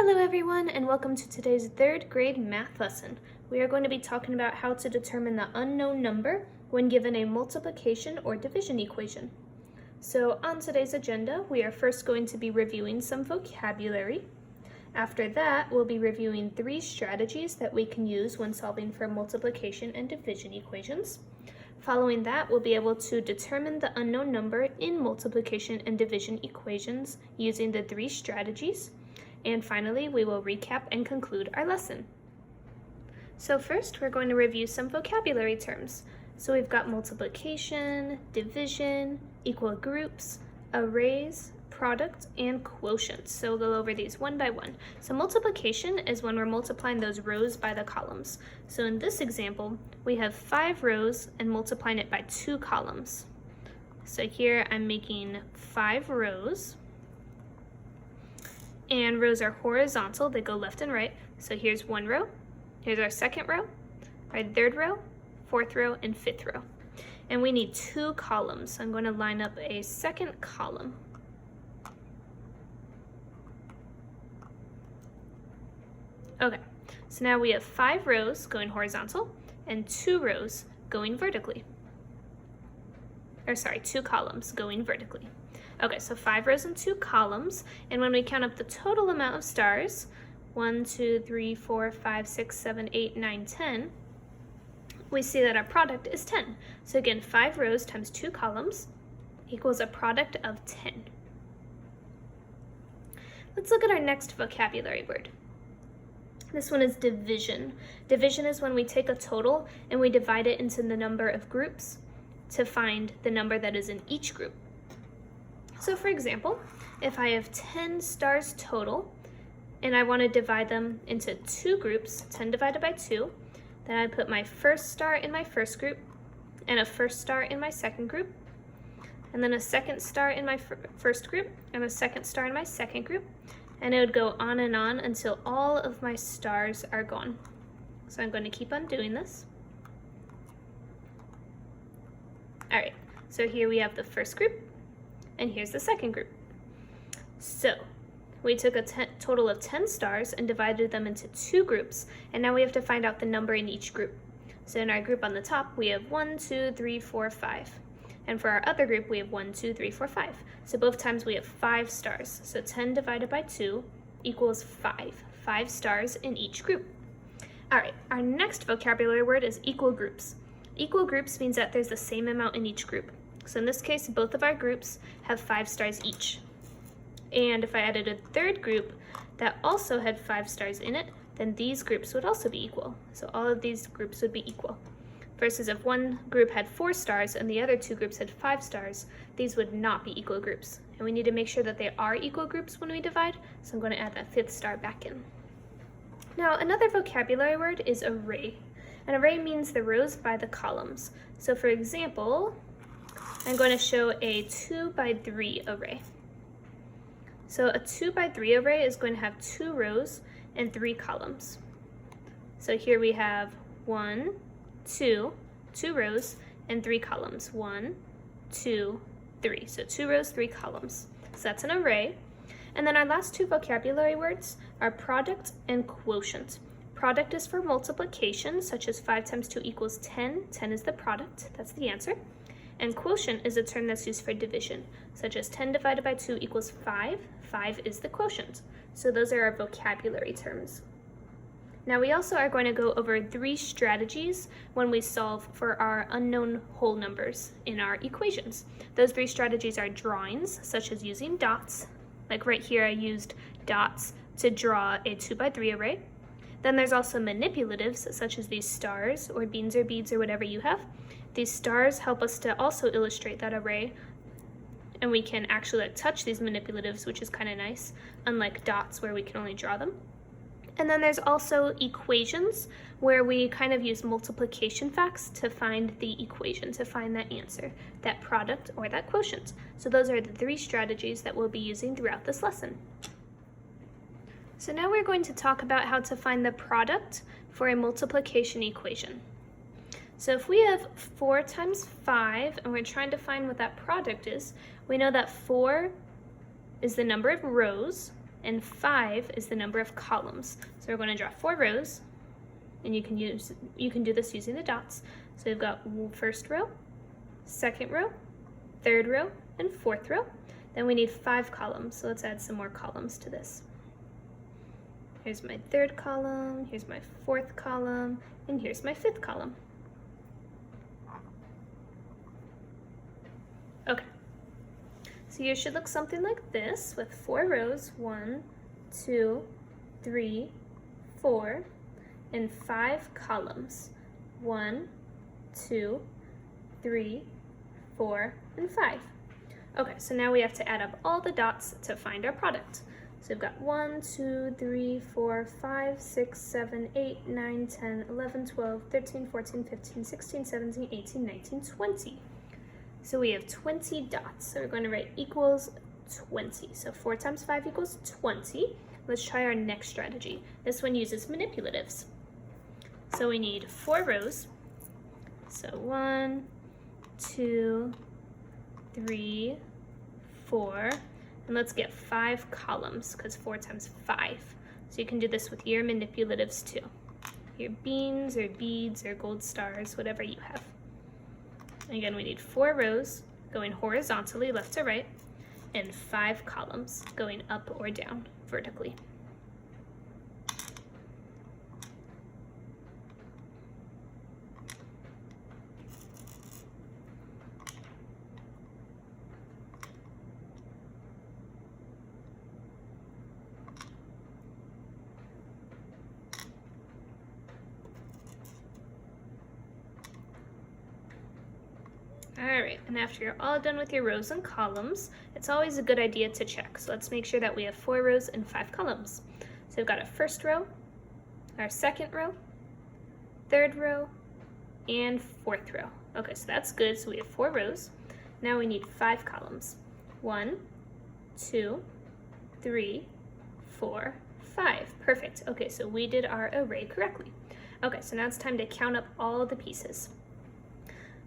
Hello everyone, and welcome to today's third grade math lesson. We are going to be talking about how to determine the unknown number when given a multiplication or division equation. So on today's agenda, we are first going to be reviewing some vocabulary. After that, we'll be reviewing 3 strategies that we can use when solving for multiplication and division equations. Following that, we'll be able to determine the unknown number in multiplication and division equations using the 3 strategies. And finally, we will recap and conclude our lesson. So first, we're going to review some vocabulary terms. So we've got multiplication, division, equal groups, arrays, product, and quotient. So we'll go over these one by one. So multiplication is when we're multiplying those rows by the columns. So in this example, we have 5 rows and multiplying it by 2 columns. So here I'm making 5 rows. And rows are horizontal, they go left and right. So here's 1 row, here's our 2nd row, our 3rd row, 4th row, and 5th row. And we need 2 columns. So I'm going to line up a 2nd column. Okay, so now we have 5 rows going horizontal and 2 rows going vertically. Or sorry, 2 columns going vertically. Okay, so 5 rows and 2 columns, and when we count up the total amount of stars, 1, 2, 3, 4, 5, 6, 7, 8, 9, 10, we see that our product is 10. So again, 5 rows times 2 columns equals a product of 10. Let's look at our next vocabulary word. This one is division. Division is when we take a total and we divide it into the number of groups to find the number that is in each group. So for example, if I have 10 stars total and I want to divide them into 2 groups, 10 divided by 2, then I put my first star in my first group and a first star in my second group, and then a second star in my first group and a second star in my second group, and it would go on and on until all of my stars are gone. So I'm going to keep on doing this. All right, so here we have the first group, and here's the second group. So we took a total of 10 stars and divided them into 2 groups, and now we have to find out the number in each group. So in our group on the top, we have 1, 2, 3, 4, 5. And for our other group, we have 1, 2, 3, 4, 5. So both times we have 5 stars. So 10 divided by 2 equals 5. 5 stars in each group. All right, our next vocabulary word is equal groups. Equal groups means that there's the same amount in each group. So in this case, both of our groups have 5 stars each. And if I added a third group that also had 5 stars in it, then these groups would also be equal. So all of these groups would be equal. Versus if one group had 4 stars and the other 2 groups had 5 stars, these would not be equal groups. And we need to make sure that they are equal groups when we divide, so I'm going to add that 5th star back in. Now, another vocabulary word is array. An array means the rows by the columns. So for example, I'm going to show a 2 by 3 array. So a 2 by 3 array is going to have 2 rows and 3 columns. So here we have 1, 2 rows, and 3 columns. 1, 2, 3. So 2 rows, 3 columns. So that's an array. And then our last 2 vocabulary words are product and quotient. Product is for multiplication, such as 5 times 2 equals 10. 10 is the product. That's the answer. And quotient is a term that's used for division, such as 10 divided by 2 equals 5. 5 is the quotient. So those are our vocabulary terms. Now we also are going to go over 3 strategies when we solve for our unknown whole numbers in our equations. Those 3 strategies are drawings, such as using dots. Like right here I used dots to draw a 2 by 3 array. Then there's also manipulatives, such as these stars or beans or beads or whatever you have. These stars help us to also illustrate that array, and we can actually touch these manipulatives, which is kind of nice, unlike dots where we can only draw them. And then there's also equations, where we kind of use multiplication facts to find the equation, to find that answer, that product or that quotient. So those are the 3 strategies that we'll be using throughout this lesson. So now we're going to talk about how to find the product for a multiplication equation. So if we have 4 times 5 and we're trying to find what that product is, we know that 4 is the number of rows and 5 is the number of columns. So we're going to draw 4 rows, and you can do this using the dots. So we've got first row, second row, third row, and fourth row. Then we need 5 columns, so let's add some more columns to this. Here's my third column, here's my fourth column, and here's my fifth column. Okay, so yours should look something like this with 4 rows, 1, 2, 3, 4, and 5 columns, 1, 2, 3, 4, and 5. Okay, so now we have to add up all the dots to find our product. So we've got 1, 2, 3, 4, 5, 6, 7, 8, 9, 10, 11, 12, 13, 14, 15, 16, 17, 18, 19, 20. So we have 20 dots. So we're going to write equals 20. So 4 times 5 equals 20. Let's try our next strategy. This one uses manipulatives. So we need 4 rows. So 1, 2, 3, 4, and let's get 5 columns because 4 times 5. So you can do this with your manipulatives too. Your beans or beads or gold stars, whatever you have. And again, we need 4 rows going horizontally, left to right, and 5 columns going up or down vertically. Alright, and after you're all done with your rows and columns, it's always a good idea to check. So let's make sure that we have 4 rows and 5 columns. So we've got a first row, our second row, third row, and fourth row. Okay, so that's good. So we have 4 rows. Now we need 5 columns. 1, 2, 3, 4, 5. Perfect. Okay, so we did our array correctly. Okay, so now it's time to count up all the pieces.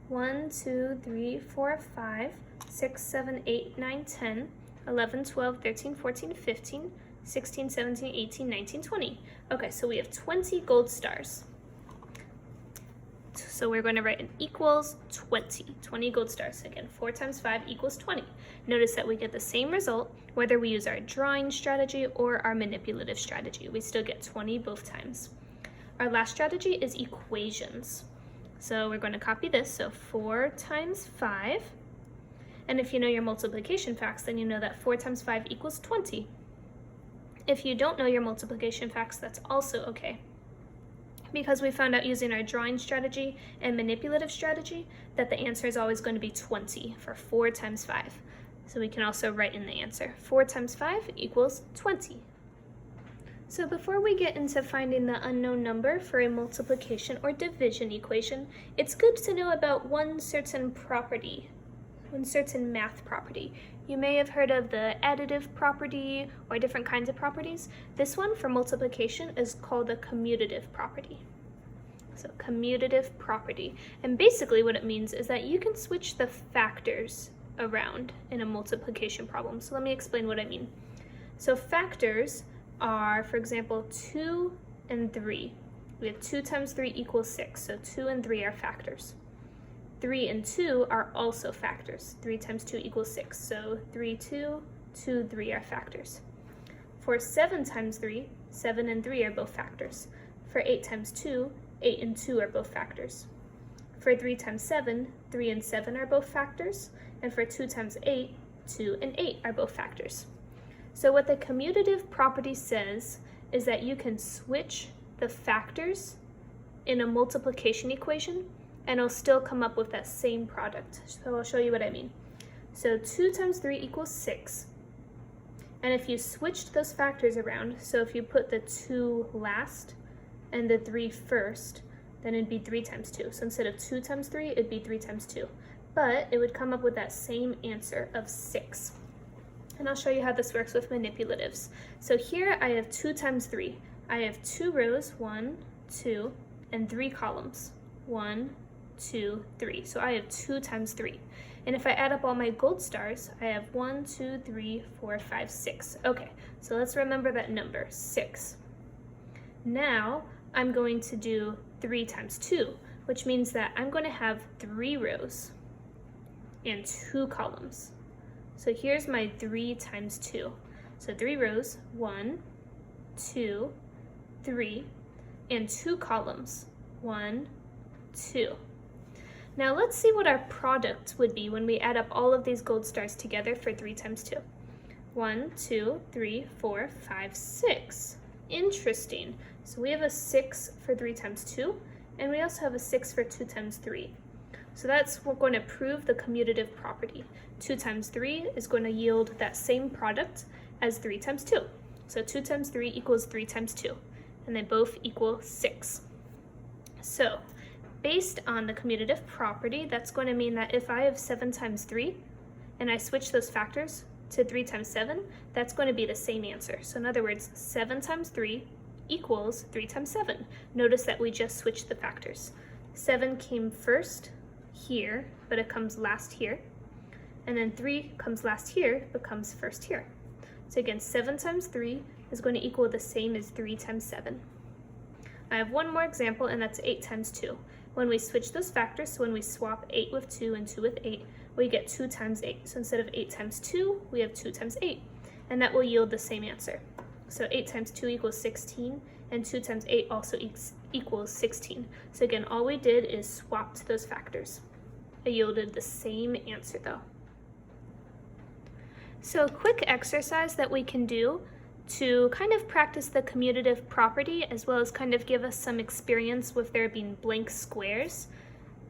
1, 2, 3, 4, 5, 6, 7, 8, 9, 10, 11, 12, 13, 14, 15, 16, 17, 18, 19, 20. Okay, so we have 20 gold stars. So we're going to write an equals 20. 20 gold stars. Again, 4 times 5 equals 20. Notice that we get the same result whether we use our drawing strategy or our manipulative strategy. We still get 20 both times. Our last strategy is equations. So we're going to copy this, so 4 times 5, and if you know your multiplication facts, then you know that 4 times 5 equals 20. If you don't know your multiplication facts, that's also okay. Because we found out using our drawing strategy and manipulative strategy that the answer is always going to be 20 for 4 times 5. So we can also write in the answer, 4 times 5 equals 20. So before we get into finding the unknown number for a multiplication or division equation, it's good to know about one certain property, one certain math property. You may have heard of the additive property or different kinds of properties. This one for multiplication is called the commutative property. So commutative property. And basically what it means is that you can switch the factors around in a multiplication problem. So let me explain what I mean. So factors are, for example, 2 and 3. We have 2 times 3 equals 6, so 2 and 3 are factors. 3 and 2 are also factors. 3 times 2 equals 6, so 3, 2, 2, 3 are factors. For 7 times 3, 7 and 3 are both factors. For 8 times 2, 8 and 2 are both factors. For 3 times 7, 3 and 7 are both factors. And for 2 times 8, 2 and 8 are both factors. So what the commutative property says is that you can switch the factors in a multiplication equation and it'll still come up with that same product. So I'll show you what I mean. So 2 times 3 equals 6. And if you switched those factors around, so if you put the 2 last and the 3 first, then it'd be 3 times 2. So instead of 2 times 3, it'd be 3 times 2. But it would come up with that same answer of 6. And I'll show you how this works with manipulatives. So here I have 2 times 3. I have 2 rows, 1, 2, and 3 columns, 1, 2, 3. So I have 2 times 3. And if I add up all my gold stars, I have 1, 2, 3, 4, 5, 6. Okay, so let's remember that number, 6. Now I'm going to do 3 times 2, which means that I'm going to have 3 rows and 2 columns. So here's my 3 times 2. So 3 rows, 1, 2, 3, and 2 columns, 1, 2. Now let's see what our product would be when we add up all of these gold stars together for 3 times 2. 1, 2, 3, 4, 5, 6. Interesting. So we have a 6 for 3 times 2, and we also have a 6 for 2 times 3. So we're going to prove the commutative property. 2 times 3 is going to yield that same product as 3 times 2. So 2 times 3 equals 3 times 2, and they both equal 6. So based on the commutative property, that's going to mean that if I have 7 times 3, and I switch those factors to 3 times 7, that's going to be the same answer. So in other words, 7 times 3 equals 3 times 7. Notice that we just switched the factors. 7 came first here, but it comes last here. And then 3 comes last here, but comes first here. So again, 7 times 3 is going to equal the same as 3 times 7. I have one more example, and that's 8 times 2. When we switch those factors, so when we swap 8 with 2 and 2 with 8, we get 2 times 8. So instead of 8 times 2, we have 2 times 8, and that will yield the same answer. So 8 times 2 equals 16, and 2 times 8 also equals 16. So again, all we did is swapped those factors. It yielded the same answer though. So a quick exercise that we can do to kind of practice the commutative property, as well as kind of give us some experience with there being blank squares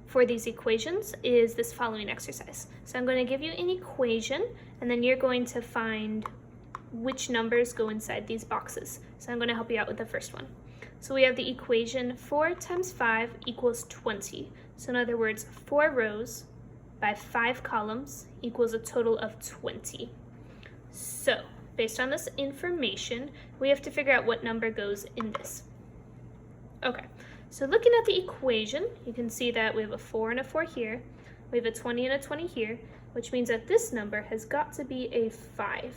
for these equations, is this following exercise. So I'm going to give you an equation, and then you're going to find which numbers go inside these boxes. So I'm going to help you out with the first one. So we have the equation 4 times 5 equals 20. So in other words, 4 rows by 5 columns equals a total of 20. So based on this information, we have to figure out what number goes in this. Okay, so looking at the equation, you can see that we have a 4 and a 4 here, we have a 20 and a 20 here, which means that this number has got to be a 5.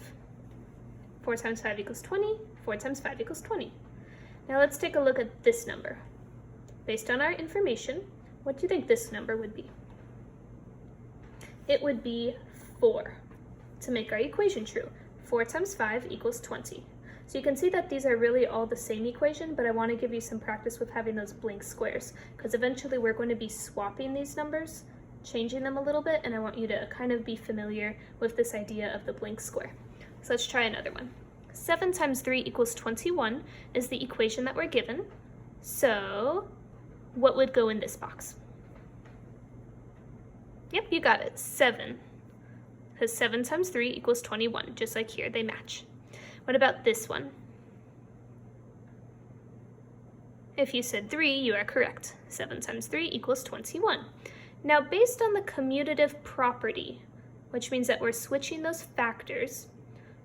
4 times 5 equals 20, 4 times 5 equals 20. Now let's take a look at this number. Based on our information, what do you think this number would be? It would be 4, to make our equation true. 4 times 5 equals 20. So you can see that these are really all the same equation, but I want to give you some practice with having those blank squares, because eventually we're going to be swapping these numbers, changing them a little bit, and I want you to kind of be familiar with this idea of the blank square. So let's try another one. 7 times 3 equals 21 is the equation that we're given. So what would go in this box? Yep, you got it, 7. Because 7 times 3 equals 21, just like here, they match. What about this one? If you said 3, you are correct. 7 times 3 equals 21. Now, based on the commutative property, which means that we're switching those factors,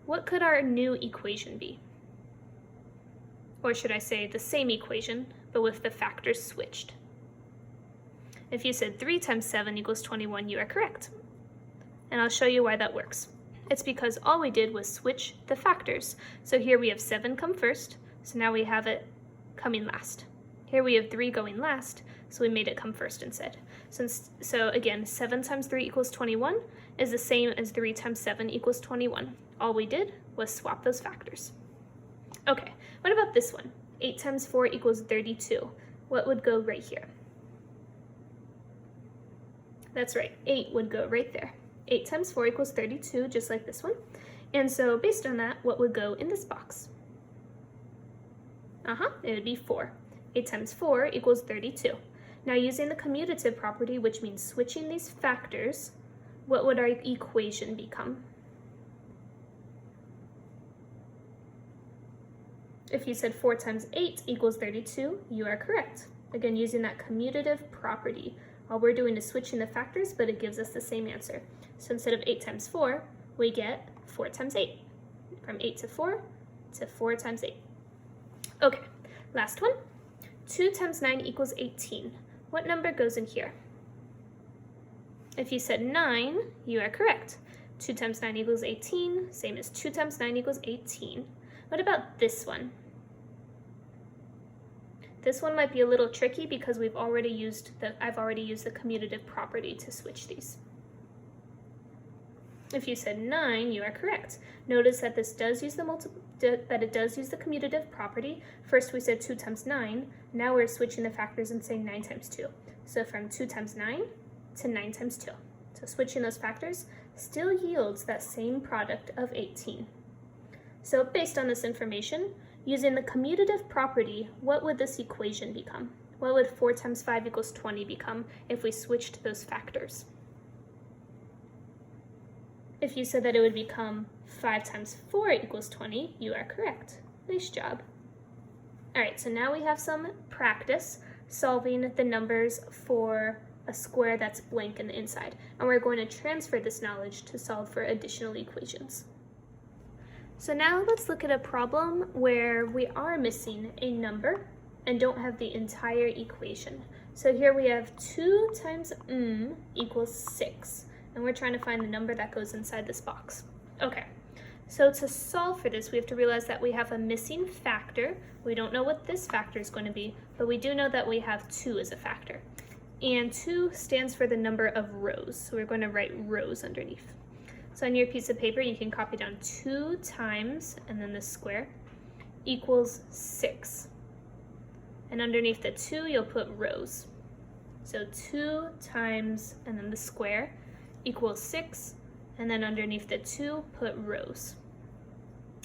what could our new equation be? Or should I say the same equation, but with the factors switched? If you said 3 times 7 equals 21, you are correct. And I'll show you why that works. It's because all we did was switch the factors. So here we have 7 come first, so now we have it coming last. Here we have 3 going last, so we made it come first instead. So again, 7 times 3 equals 21 is the same as 3 times 7 equals 21. All we did was swap those factors. Okay, what about this one? 8 times 4 equals 32. What would go right here? That's right, 8 would go right there. 8 times 4 equals 32, just like this one. And so based on that, what would go in this box? It would be 4. 8 times 4 equals 32. Now using the commutative property, which means switching these factors, what would our equation become? If you said 4 times 8 equals 32, you are correct. Again, using that commutative property. All we're doing is switching the factors, but it gives us the same answer. So instead of 8 times 4, we get 4 times 8. From 8 to 4 to 4 times 8. Okay, last one. 2 times 9 equals 18. What number goes in here? If you said 9, you are correct. 2 times 9 equals 18, same as 2 times 9 equals 18. What about this one? This one might be a little tricky because I've already used the commutative property to switch these. If you said 9, you are correct. Notice that this does use it does use the commutative property. First we said 2 times 9, now we're switching the factors and saying 9 times 2. So from 2 times 9 to 9 times 2. So switching those factors still yields that same product of 18. So based on this information, using the commutative property, what would this equation become? What would 4 times 5 equals 20 become if we switched those factors? If you said that it would become 5 times 4 equals 20, you are correct. Nice job. All right, so now we have some practice solving the numbers for a square that's blank in the inside, and we're going to transfer this knowledge to solve for additional equations. So now let's look at a problem where we are missing a number and don't have the entire equation. So here we have 2 times equals 6, and we're trying to find the number that goes inside this box. Okay, so to solve for this, we have to realize that we have a missing factor. We don't know what this factor is going to be, but we do know that we have 2 as a factor. And 2 stands for the number of rows, so we're going to write rows underneath. So on your piece of paper, you can copy down 2 times, and then the square, equals 6. And underneath the 2, you'll put rows. So 2 times, and then the square, equals 6, and then underneath the 2, put rows.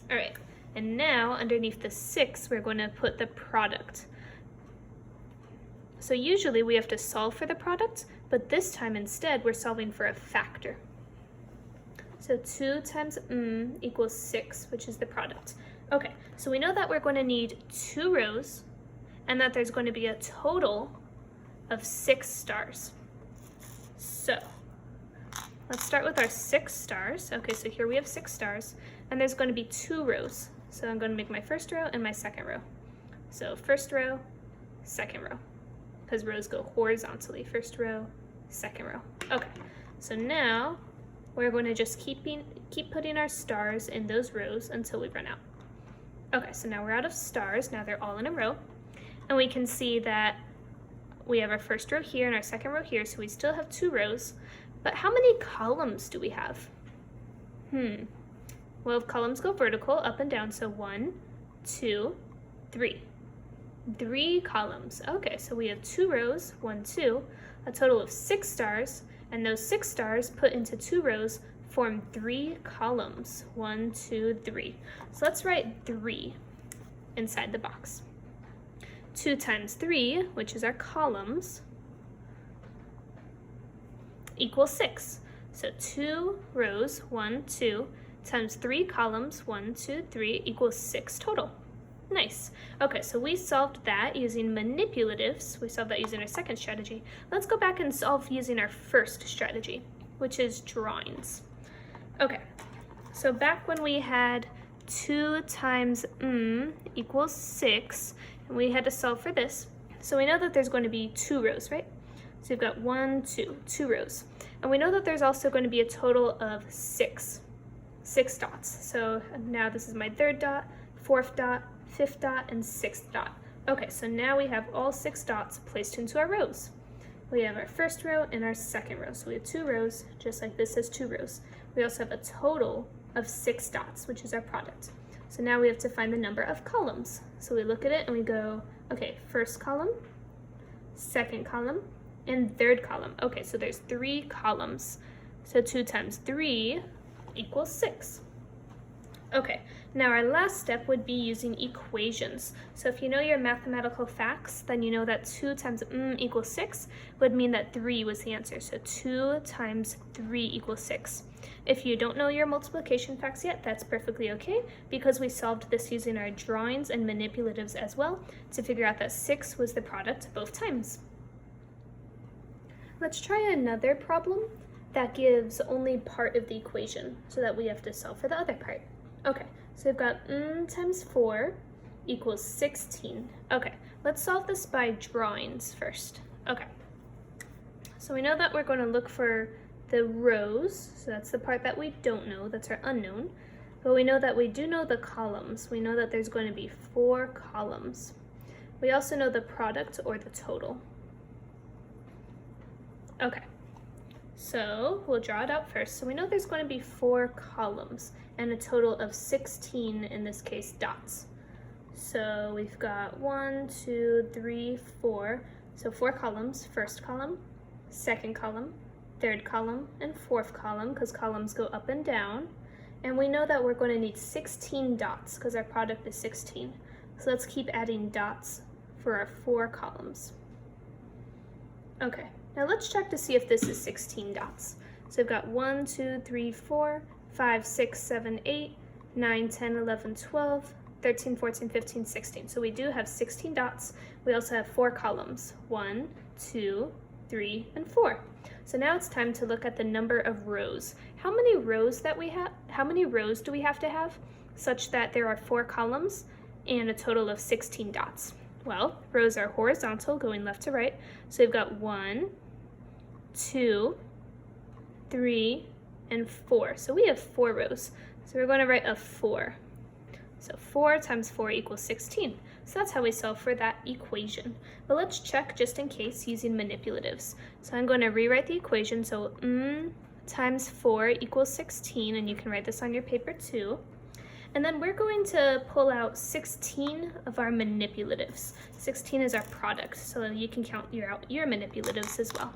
All right, and now underneath the 6, we're going to put the product. So usually we have to solve for the product, but this time instead we're solving for a factor. So 2 times equals 6, which is the product. Okay, so we know that we're going to need 2 rows and that there's going to be a total of 6 stars. So let's start with our 6 stars. Okay, so here we have 6 stars, and there's going to be 2 rows. So I'm going to make my first row and my second row. So first row, second row, because rows go horizontally. First row, second row. Okay, so now we're going to just keep putting our stars in those rows until we run out. Okay, so now we're out of stars. Now they're all in a row. And we can see that we have our first row here and our second row here, so we still have 2 rows. But how many columns do we have? Well, columns go vertical, up and down, so 1, 2, 3. 3 columns. Okay, so we have 2 rows, 1, 2, a total of 6 stars, and those 6 stars put into 2 rows form 3 columns. 1, 2, 3. So let's write 3 inside the box. 2 times 3, which is our columns, equals 6. So 2 rows, 1, 2, times 3 columns, 1, 2, 3, equals 6 total. Nice. Okay, so we solved that using manipulatives. We solved that using our second strategy. Let's go back and solve using our first strategy, which is drawings. Okay, so back when we had 2 times equals 6, and we had to solve for this. So we know that there's going to be 2 rows, right? So we've got 1, 2 rows. And we know that there's also going to be a total of 6 dots. So now this is my 3rd dot, 4th dot, 5th dot, and 6th dot. Okay, so now we have all 6 dots placed into our rows. We have our first row and our second row. So we have 2 rows, just like this has 2 rows. We also have a total of 6 dots, which is our product. So now we have to find the number of columns. So we look at it and we go, okay, first column, second column, and third column. Okay, so there's 3 columns. So 2 times 3 equals 6. Okay, now our last step would be using equations. So if you know your mathematical facts, then you know that 2 times equals 6 would mean that 3 was the answer. So 2 times 3 equals 6. If you don't know your multiplication facts yet, that's perfectly okay, because we solved this using our drawings and manipulatives as well to figure out that 6 was the product both times. Let's try another problem that gives only part of the equation so that we have to solve for the other part. Okay, so we've got times 4 equals 16. Okay, let's solve this by drawings first. Okay, So we know that we're going to look for the rows, so that's the part that we don't know, that's our unknown. But we know that we do know the columns. We know that there's going to be 4 columns. We also know the product or the total. Okay, so we'll draw it out first. So we know there's going to be 4 columns and a total of 16, in this case, dots. So we've got 1, 2, 3, 4. So 4 columns, first column, second column, third column, and fourth column, because columns go up and down. And we know that we're going to need 16 dots because our product is 16. So let's keep adding dots for our 4 columns. Okay, now let's check to see if this is 16 dots. So we've got 1, 2, 3, 4, 5, 6, 7, 8, 9, 10, 11, 12, 13, 14, 15, 16. So we do have 16 dots. We also have 4 columns, 1, 2, 3, and 4. So now it's time to look at the number of rows. How many rows do we have to have such that there are 4 columns and a total of 16 dots? Well, rows are horizontal, going left to right. So we've got 1, 2, 3, and 4. So we have 4 rows. So we're going to write a 4. So 4 times 4 equals 16. So that's how we solve for that equation. But let's check just in case using manipulatives. So I'm going to rewrite the equation. So times 4 equals 16, and you can write this on your paper too. And then we're going to pull out 16 of our manipulatives. 16 is our product, so you can count out your manipulatives as well.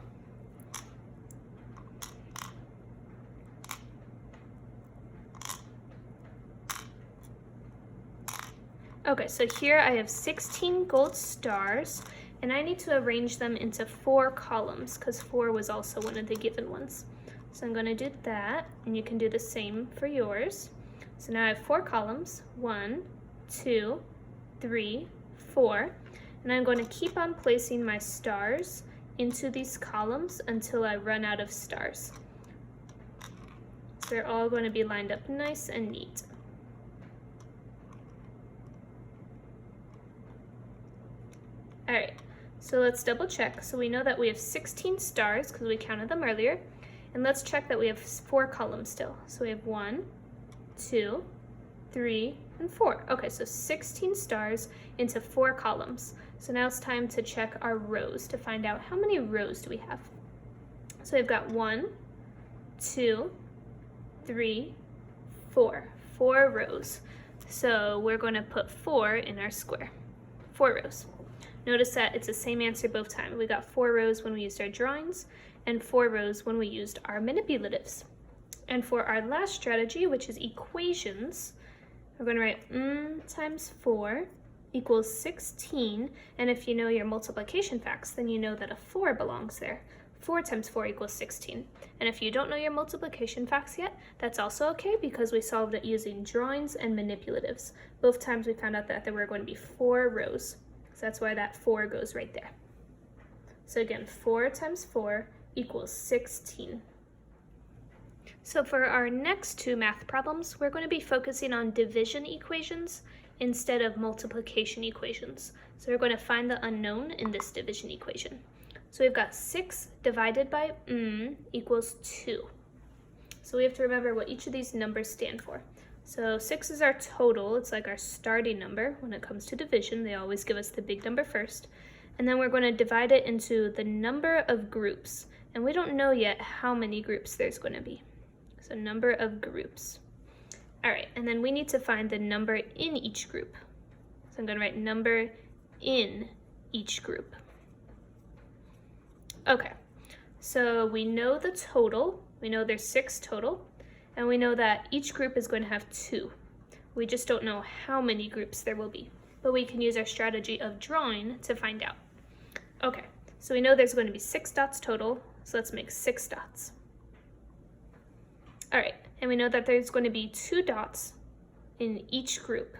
Okay, so here I have 16 gold stars, and I need to arrange them into 4 columns because 4 was also one of the given ones. So I'm going to do that, and you can do the same for yours. So now I have 4 columns, 1, 2, 3, 4, and I'm going to keep on placing my stars into these columns until I run out of stars. So they're all going to be lined up nice and neat. All right, so let's double check. So we know that we have 16 stars because we counted them earlier. And let's check that we have 4 columns still. So we have 1, 2, 3, and 4. Okay, so 16 stars into 4 columns. So now it's time to check our rows to find out how many rows do we have. So we've got 1, 2, 3, 4. 4 rows. So we're going to put 4 in our square. 4 rows. Notice that it's the same answer both times. We got 4 rows when we used our drawings and 4 rows when we used our manipulatives. And for our last strategy, which is equations, we're going to write times 4 equals 16. And if you know your multiplication facts, then you know that a 4 belongs there. 4 times 4 equals 16. And if you don't know your multiplication facts yet, that's also okay because we solved it using drawings and manipulatives. Both times we found out that there were going to be 4 rows. So that's why that 4 goes right there. So again, 4 times 4 equals 16. So for our next 2 math problems, we're going to be focusing on division equations instead of multiplication equations. So we're going to find the unknown in this division equation. So we've got 6 divided by equals 2. So we have to remember what each of these numbers stand for. So 6 is our total. It's like our starting number. When it comes to division, they always give us the big number first. And then we're going to divide it into the number of groups. And we don't know yet how many groups there's going to be. So number of groups. All right, and then we need to find the number in each group. So I'm going to write number in each group. Okay, so we know the total. We know there's 6 total. And we know that each group is going to have 2. We just don't know how many groups there will be. But we can use our strategy of drawing to find out. Okay, so we know there's going to be 6 dots total, so let's make 6 dots. All right, and we know that there's going to be 2 dots in each group.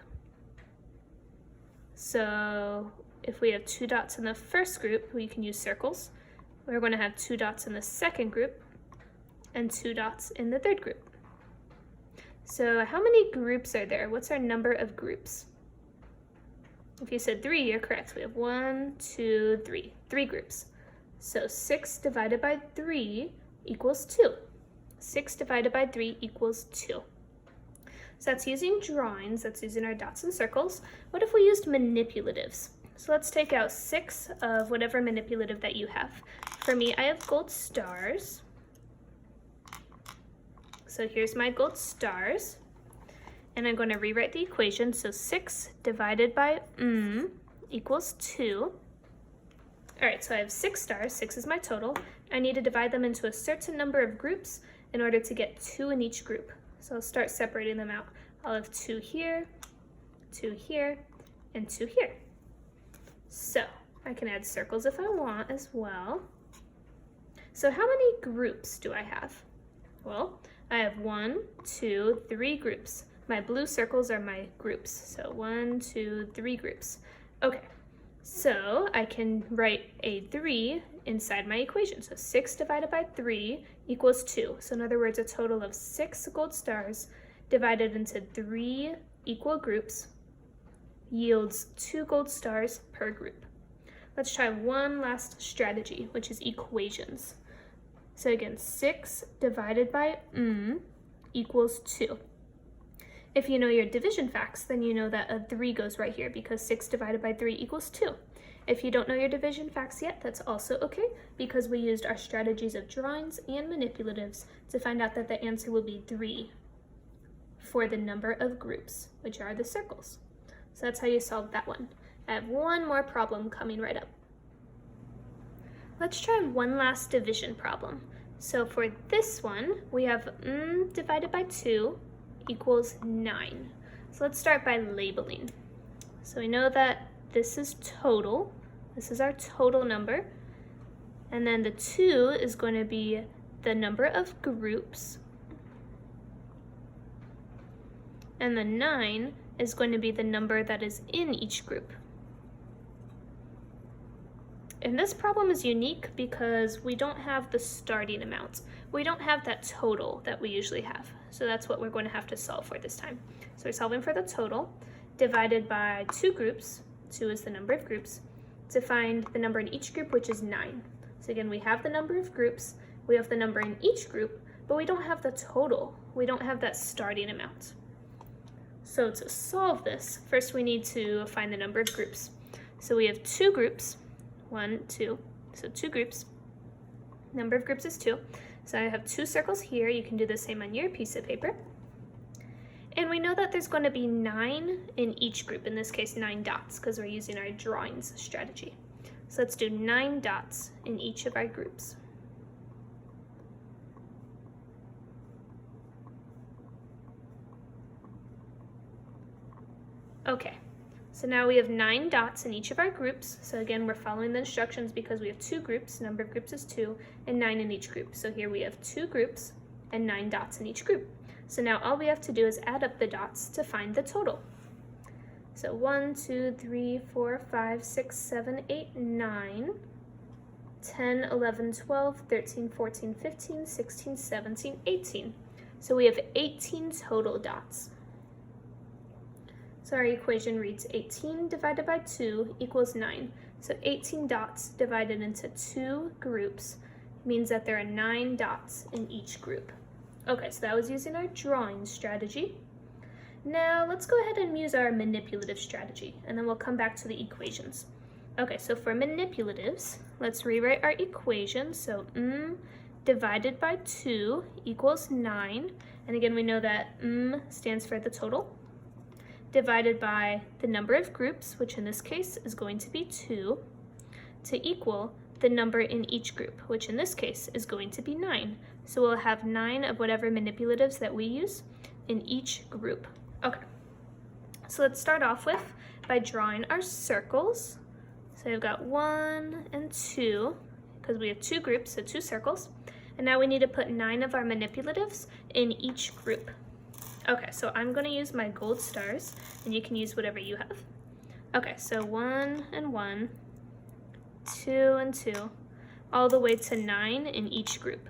So if we have 2 dots in the first group, we can use circles. We're going to have 2 dots in the second group and 2 dots in the third group. So how many groups are there? What's our number of groups? If you said 3, you're correct. We have 1, 2, 3. 3 groups. So 6 divided by 3 equals 2. 6 divided by 3 equals 2. So that's using drawings, that's using our dots and circles. What if we used manipulatives? So let's take out 6 of whatever manipulative that you have. For me, I have gold stars. So here's my gold stars. And I'm going to rewrite the equation. So 6 divided by equals 2. All right, so I have 6 stars. 6 is my total. I need to divide them into a certain number of groups in order to get 2 in each group. So I'll start separating them out. I'll have 2 here, 2 here, and 2 here. So I can add circles if I want as well. So how many groups do I have? Well, I have 1, 2, 3 groups. My blue circles are my groups. So 1, 2, 3 groups. Okay, so I can write a 3 inside my equation. So 6 divided by 3 equals 2. So in other words, a total of 6 gold stars divided into 3 equal groups yields 2 gold stars per group. Let's try one last strategy, which is equations. So again, 6 divided by equals 2. If you know your division facts, then you know that a 3 goes right here because 6 divided by 3 equals 2. If you don't know your division facts yet, that's also okay because we used our strategies of drawings and manipulatives to find out that the answer will be 3 for the number of groups, which are the circles. So that's how you solve that one. I have one more problem coming right up. Let's try one last division problem. So for this one, we have divided by 2 equals 9. So let's start by labeling. So we know that this is total. This is our total number. And then the 2 is going to be the number of groups. And the 9 is going to be the number that is in each group. And this problem is unique because we don't have the starting amount. We don't have that total that we usually have. So that's what we're going to have to solve for this time. So we're solving for the total divided by 2 groups. 2 is the number of groups, to find the number in each group, which is 9. So again, we have the number of groups, we have the number in each group, but we don't have the total. We don't have that starting amount. So to solve this, first we need to find the number of groups. So we have 2 groups, 1, 2, so 2 groups. Number of groups is 2. So I have 2 circles here. You can do the same on your piece of paper. And we know that there's going to be 9 in each group, in this case 9 dots, because we're using our drawings strategy. So let's do 9 dots in each of our groups. Okay, so now we have 9 dots in each of our groups. So again, we're following the instructions because we have 2 groups, number of groups is 2, and 9 in each group. So here we have 2 groups and 9 dots in each group. So now all we have to do is add up the dots to find the total. So 1, 2, 3, 4, 5, 6, 7, 8, 9, 10, 11, 12, 13, 14, 15, 16, 17, 18. So we have 18 total dots. So our equation reads 18 divided by 2 equals 9. So 18 dots divided into 2 groups means that there are 9 dots in each group. Okay, so that was using our drawing strategy. Now let's go ahead and use our manipulative strategy, and then we'll come back to the equations. Okay, so for manipulatives, let's rewrite our equation. So divided by 2 equals 9. And again, we know that stands for the total, divided by the number of groups, which in this case is going to be 2, to equal the number in each group, which in this case is going to be 9. So we'll have 9 of whatever manipulatives that we use in each group. Okay, so let's start off with by drawing our circles. So we've got 1 and 2, because we have 2 groups, so 2 circles. And now we need to put 9 of our manipulatives in each group. Okay, so I'm going to use my gold stars, and you can use whatever you have. Okay, so 1 and 1, 2 and 2, all the way to 9 in each group.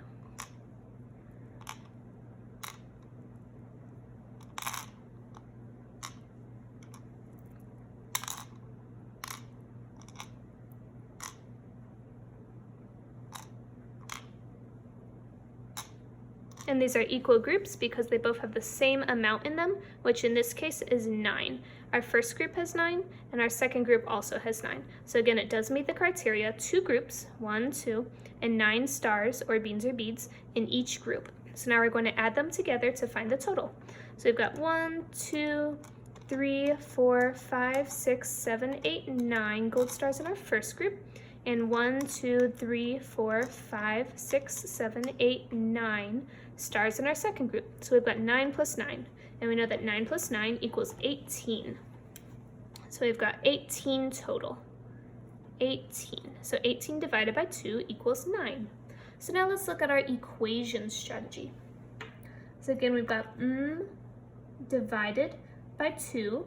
And these are equal groups because they both have the same amount in them, which in this case is 9. Our first group has 9, and our second group also has 9. So again, it does meet the criteria, 2 groups, 1, 2, and 9 stars or beans or beads in each group. So now we're going to add them together to find the total. So we've got 1, 2, 3, 4, 5, 6, 7, 8, 9 gold stars in our first group, and 1, 2, 3, 4, 5, 6, 7, 8, 9 stars in our second group. So we've got 9 plus 9, and we know that 9 plus 9 equals 18. So we've got 18 total. 18. So 18 divided by 2 equals 9. So now let's look at our equation strategy. So again, we've got divided by 2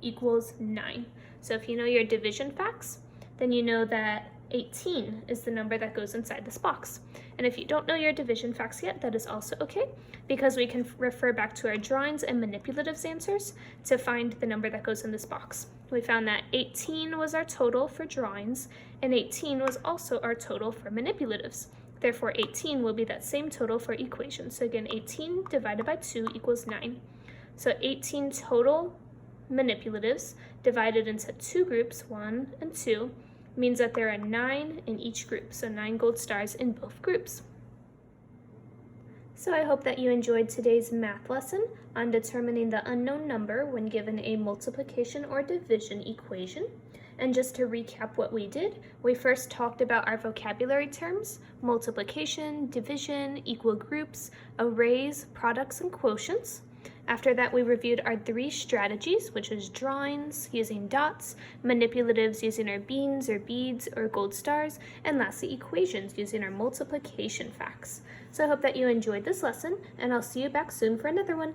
equals 9. So if you know your division facts, then you know that 18 is the number that goes inside this box. And if you don't know your division facts yet, that is also okay, because we can refer back to our drawings and manipulatives answers to find the number that goes in this box. We found that 18 was our total for drawings, and 18 was also our total for manipulatives. Therefore, 18 will be that same total for equations. So again, 18 divided by 2 equals 9. So 18 total manipulatives divided into 2 groups, 1 and 2, means that there are 9 in each group, so 9 gold stars in both groups. So I hope that you enjoyed today's math lesson on determining the unknown number when given a multiplication or division equation. And just to recap what we did, we first talked about our vocabulary terms: multiplication, division, equal groups, arrays, products, and quotients. After that, we reviewed our 3 strategies, which was drawings using dots, manipulatives using our beans or beads or gold stars, and lastly, equations using our multiplication facts. So I hope that you enjoyed this lesson, and I'll see you back soon for another one.